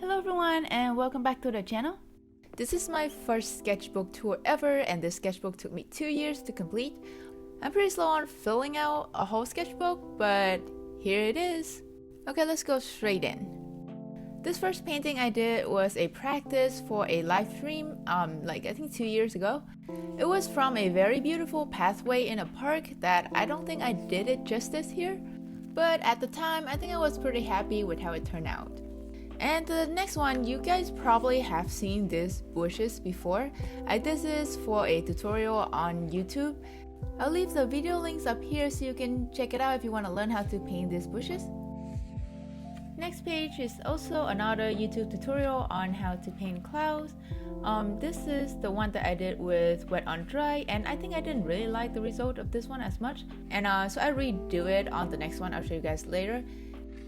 Hello everyone and welcome back to the channel. This is my first sketchbook tour ever and this sketchbook took me 2 years to complete. I'm pretty slow on filling out a whole sketchbook, but here it is. Okay, let's go straight in. This first painting I did was a practice for a live stream, I think 2 years ago. It was from a very beautiful pathway in a park that I don't think I did it justice here, but at the time I think I was pretty happy with how it turned out. And the next one, you guys probably have seen these bushes before. I did this for a tutorial on YouTube. I'll leave the video links up here so you can check it out if you want to learn how to paint these bushes. Next page is also another YouTube tutorial on how to paint clouds. This is the one that I did with wet on dry, and I think I didn't really like the result of this one as much, and so I redo it on the next one. I'll show you guys later.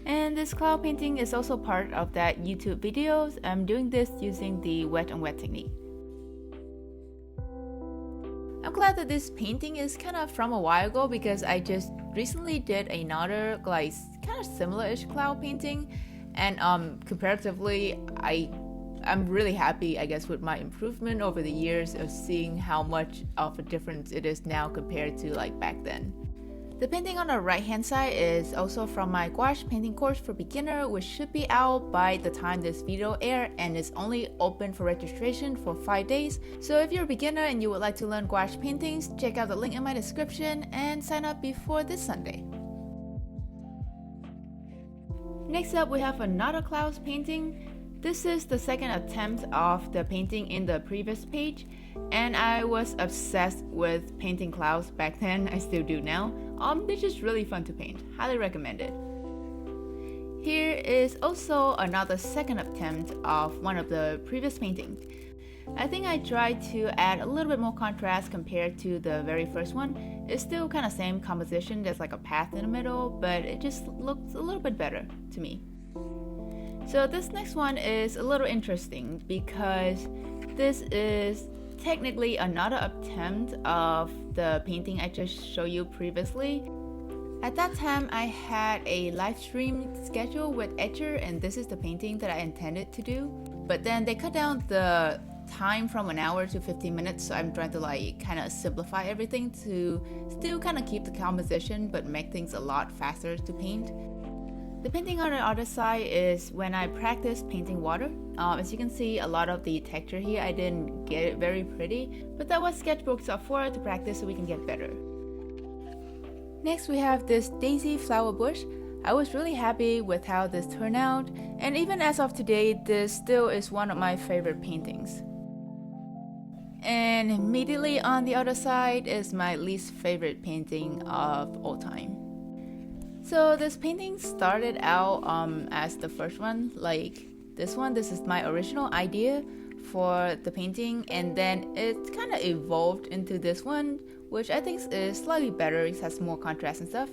And this cloud painting is also part of that YouTube videos. I'm doing this using the wet on wet technique. I'm glad that this painting is kind of from a while ago because I just recently did another kind of similar-ish cloud painting, and comparatively I'm really happy, I guess, with my improvement over the years of seeing how much of a difference it is now compared to back then. The painting on the right hand side is also from my gouache painting course for beginner, which should be out by the time this video airs, and is only open for registration for 5 days. So if you're a beginner and you would like to learn gouache paintings, check out the link in my description and sign up before this Sunday. Next up we have another clouds painting. This is the second attempt of the painting in the previous page, and I was obsessed with painting clouds back then. I still do now. They're just really fun to paint. Highly recommend it. Here is also another second attempt of one of the previous paintings. I think I tried to add a little bit more contrast compared to the very first one. It's still kind of same composition, there's like a path in the middle, but it just looks a little bit better to me. So this next one is a little interesting because this is technically another attempt of the painting I just showed you previously. At that time I had a live stream schedule with Etcher, and this is the painting that I intended to do, but then they cut down the time from an hour to 15 minutes, so I'm trying to kind of simplify everything to still kind of keep the composition but make things a lot faster to paint. The painting on the other side is when I practiced painting water. As you can see, a lot of the texture here, I didn't get it very pretty, but that was sketchbooks are for, to practice so we can get better. Next we have this daisy flower bush. I was really happy with how this turned out, and even as of today, this still is one of my favorite paintings. And immediately on the other side is my least favorite painting of all time. So this painting started out as the first one, this is my original idea for the painting, and then it kind of evolved into this one, which I think is slightly better. It has more contrast and stuff.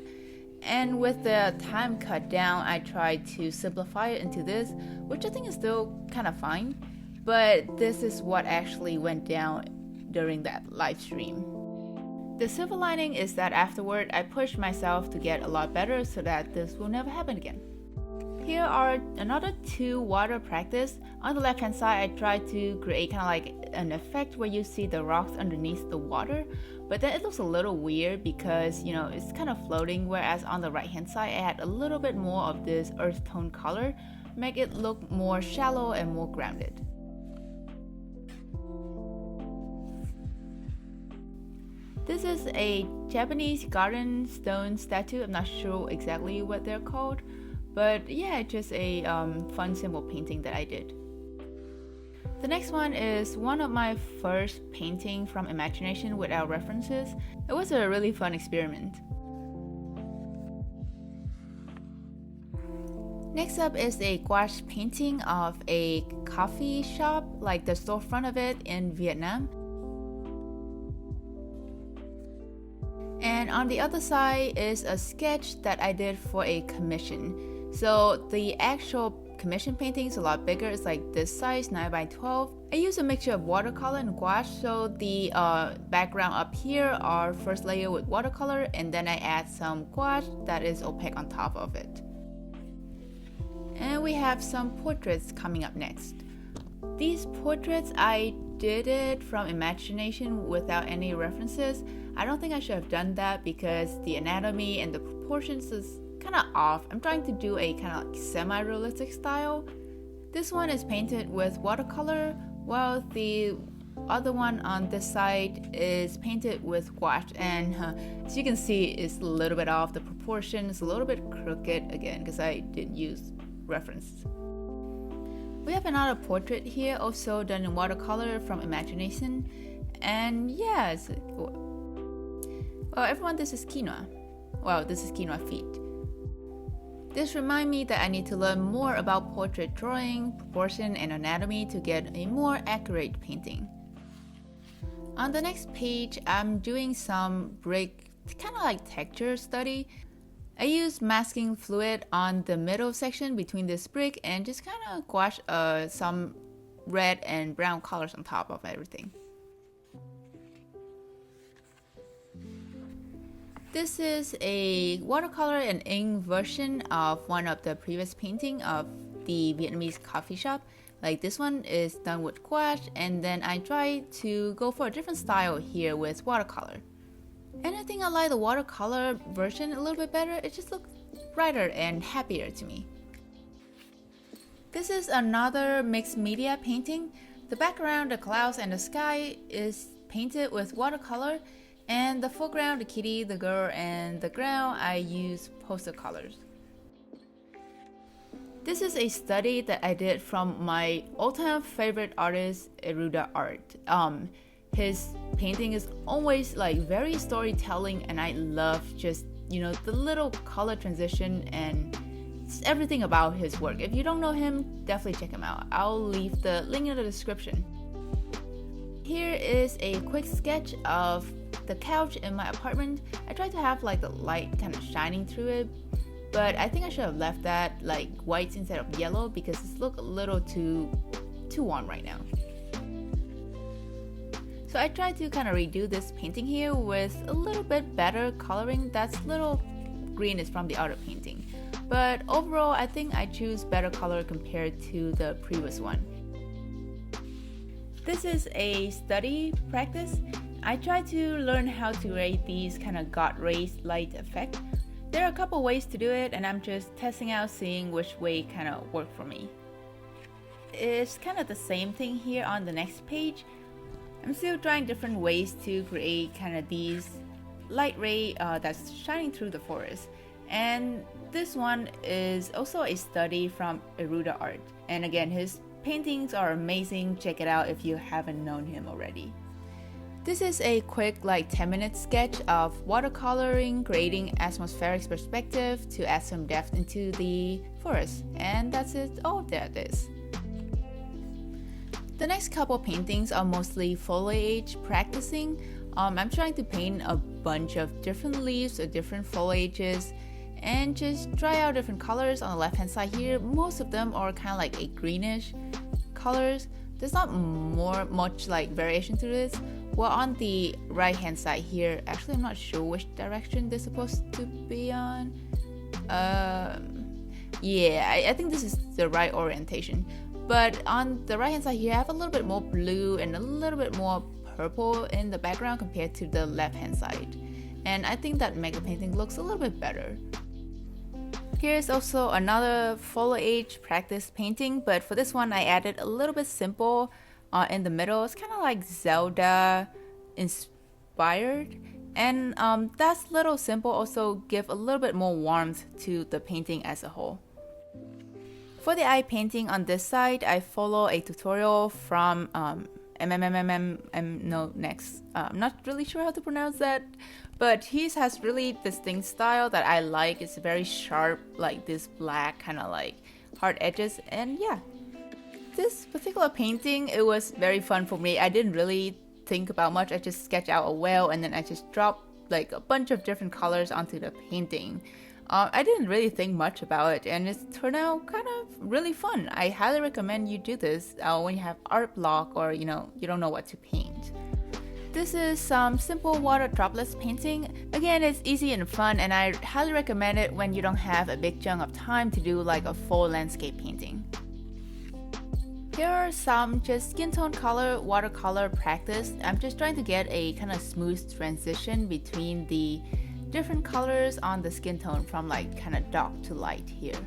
And with the time cut down, I tried to simplify it into this, which I think is still kind of fine, but this is what actually went down during that live stream. The silver lining is that afterward, I pushed myself to get a lot better so that this will never happen again. Here are another two water practice. On the left hand side, I tried to create kind of an effect where you see the rocks underneath the water, but then it looks a little weird because it's kind of floating, whereas on the right hand side, I had a little bit more of this earth tone color, make it look more shallow and more grounded. This is a Japanese garden stone statue. I'm not sure exactly what they're called, but yeah, just a fun simple painting that I did. The next one is one of my first painting from imagination without references. It was a really fun experiment. Next up is a gouache painting of a coffee shop, like the storefront of it in Vietnam. And on the other side is a sketch that I did for a commission. So the actual commission painting is a lot bigger. It's like this size, 9 by 12. I use a mixture of watercolor and gouache, so the background up here are first layer with watercolor, and then I add some gouache that is opaque on top of it. And we have some portraits coming up next. These portraits, I did it from imagination without any references. I don't think I should have done that because the anatomy and the proportions is kind of off. I'm trying to do a kind of like semi-realistic style. This one is painted with watercolor, while the other one on this side is painted with gouache, and as you can see, it's a little bit off. The proportion is a little bit crooked again because I didn't use reference. We have another portrait here, also done in watercolor from imagination, and yeah, well, everyone, this is quinoa. Well, this is quinoa feet. This reminds me that I need to learn more about portrait drawing, proportion, and anatomy to get a more accurate painting. On the next page, I'm doing some brick, kind of like texture study. I use masking fluid on the middle section between this brick and just kind of gouache some red and brown colors on top of everything. This is a watercolor and ink version of one of the previous painting of the Vietnamese coffee shop. Like this one is done with gouache, and then I try to go for a different style here with watercolor. And I think I like the watercolor version a little bit better. It just looks brighter and happier to me. This is another mixed media painting. The background, the clouds and the sky is painted with watercolor, and the foreground, the kitty, the girl, and the ground, I use poster colors. This is a study that I did from my all-time favorite artist, Eruda Art. His painting is always like very storytelling, and I love just, the little color transition and everything about his work. If you don't know him, definitely check him out. I'll leave the link in the description. Here is a quick sketch of the couch in my apartment. I tried to have like the light kind of shining through it, but I think I should have left that like white instead of yellow because it's look a little too warm right now. So I tried to kind of redo this painting here with a little bit better coloring. That's little green is from the other painting. But overall, I think I choose better color compared to the previous one. This is a study practice. I try to learn how to create these kind of God rays light effect. There are a couple ways to do it, and I'm just testing out, seeing which way kind of work for me. It's kind of the same thing here on the next page. I'm still trying different ways to create kind of these light ray that's shining through the forest. And this one is also a study from Eruda Art. And again, his paintings are amazing. Check it out if you haven't known him already. This is a quick like 10-minute sketch of watercoloring, creating atmospheric perspective to add some depth into the forest. And that's it. Oh, there it is. The next couple paintings are mostly foliage practicing. I'm trying to paint a bunch of different leaves or different foliages and just try out different colors. On the left hand side here, most of them are kind of like a greenish colors. There's not much like variation to this. Well, on the right hand side here, actually I'm not sure which direction they're supposed to be on. Yeah, I think this is the right orientation. But on the right hand side here, I have a little bit more blue and a little bit more purple in the background compared to the left hand side. And I think that makes the painting looks a little bit better. Here's also another foliage practice painting, but for this one I added a little bit simple in the middle. It's kind of like Zelda inspired, and that's little simple also give a little bit more warmth to the painting as a whole. For the eye painting on this side, I follow a tutorial from Mmmmonexx. I'm not really sure how to pronounce that, but he has really distinct style that I like. It's very sharp, like this black kind of like hard edges, and yeah. This particular painting, it was very fun for me. I didn't really think about much. I just sketched out a whale and then I just dropped like a bunch of different colors onto the painting. I didn't really think much about it, and it turned out kind of really fun. I highly recommend you do this when you have art block or you don't know what to paint. This is some simple water droplets painting. Again, it's easy and fun, and I highly recommend it when you don't have a big chunk of time to do like a full landscape painting. Here are some just skin tone color, watercolor practice. I'm just trying to get a kind of smooth transition between the different colors on the skin tone from like kind of dark to light here.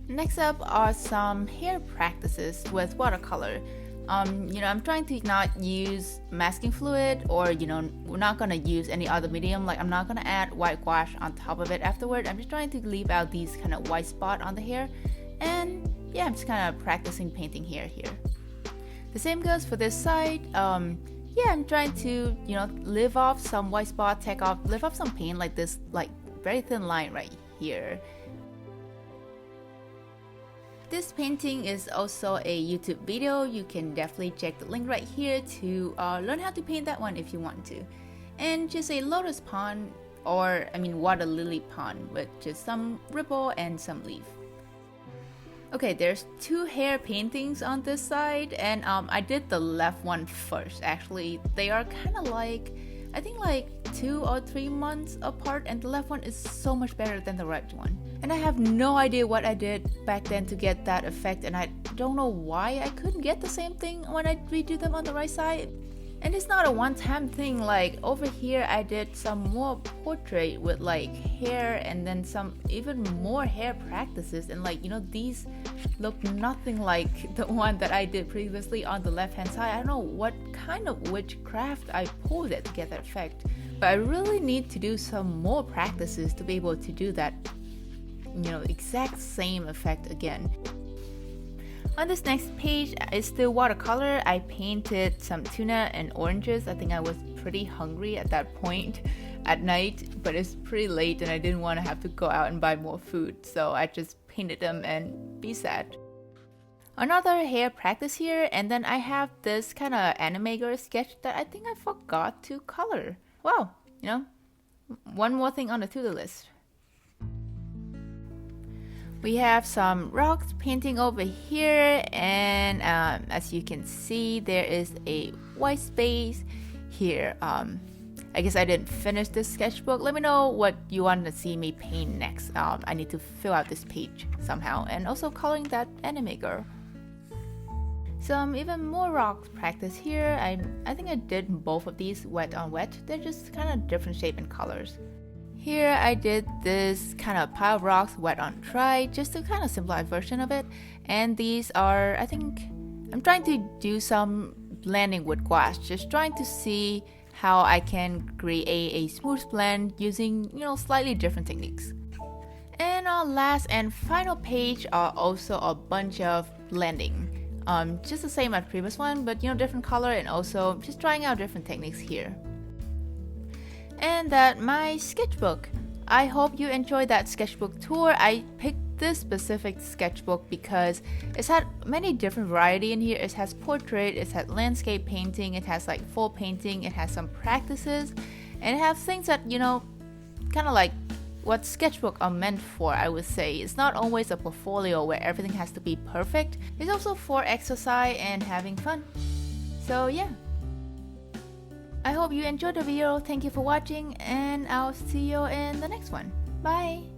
Next up are some hair practices with watercolor. I'm trying to not use masking fluid, or we're not gonna use any other medium. Like I'm not gonna add white gouache on top of it afterward. I'm just trying to leave out these kind of white spot on the hair, and yeah, I'm just kind of practicing painting hair here. The same goes for this side. Yeah, I'm trying to leave off some white spot, leave off some paint like this, like very thin line right here. This painting is also a YouTube video. You can definitely check the link right here to learn how to paint that one if you want to. And just a lotus pond, or water lily pond with just some ripple and some leaf. Okay, there's two hair paintings on this side, and I did the left one first. Actually, they are kind of like, I think like 2 or 3 months apart, and the left one is so much better than the right one. And I have no idea what I did back then to get that effect, and I don't know why I couldn't get the same thing when I redo them on the right side. And it's not a one-time thing. Like over here I did some more portrait with like hair, and then some even more hair practices, and like these look nothing like the one that I did previously on the left hand side. I don't know what kind of witchcraft I pulled it to get that effect, but I really need to do some more practices to be able to do that exact same effect again. On this next page is still watercolor. I painted some tuna and oranges. I think I was pretty hungry at that point at night, but it's pretty late and I didn't want to have to go out and buy more food, so I just painted them and be sad. Another hair practice here, and then I have this kind of anime girl sketch that I think I forgot to color. Wow, one more thing on the to-do list. We have some rocks painting over here, and as you can see, there is a white space here. I guess I didn't finish this sketchbook. Let me know what you want to see me paint next. I need to fill out this page somehow, and also coloring that anime girl. Some even more rocks practice here. I think I did both of these wet on wet. They're just kind of different shape and colors. Here I did this kind of pile of rocks wet on dry, just a kind of simplified version of it. And these are, I think, I'm trying to do some blending with gouache, just trying to see how I can create a smooth blend using, slightly different techniques. And our last and final page are also a bunch of blending. Just the same as previous one, but different color, and also just trying out different techniques here. And that my sketchbook. I hope you enjoyed that sketchbook tour. I picked this specific sketchbook because it's had many different variety in here. It has portrait, it has landscape painting, it has like full painting, it has some practices, and it has things that kind of like what sketchbook are meant for. I would say it's not always a portfolio where everything has to be perfect. It's also for exercise and having fun. So yeah, I hope you enjoyed the video. Thank you for watching, and I'll see you in the next one. Bye!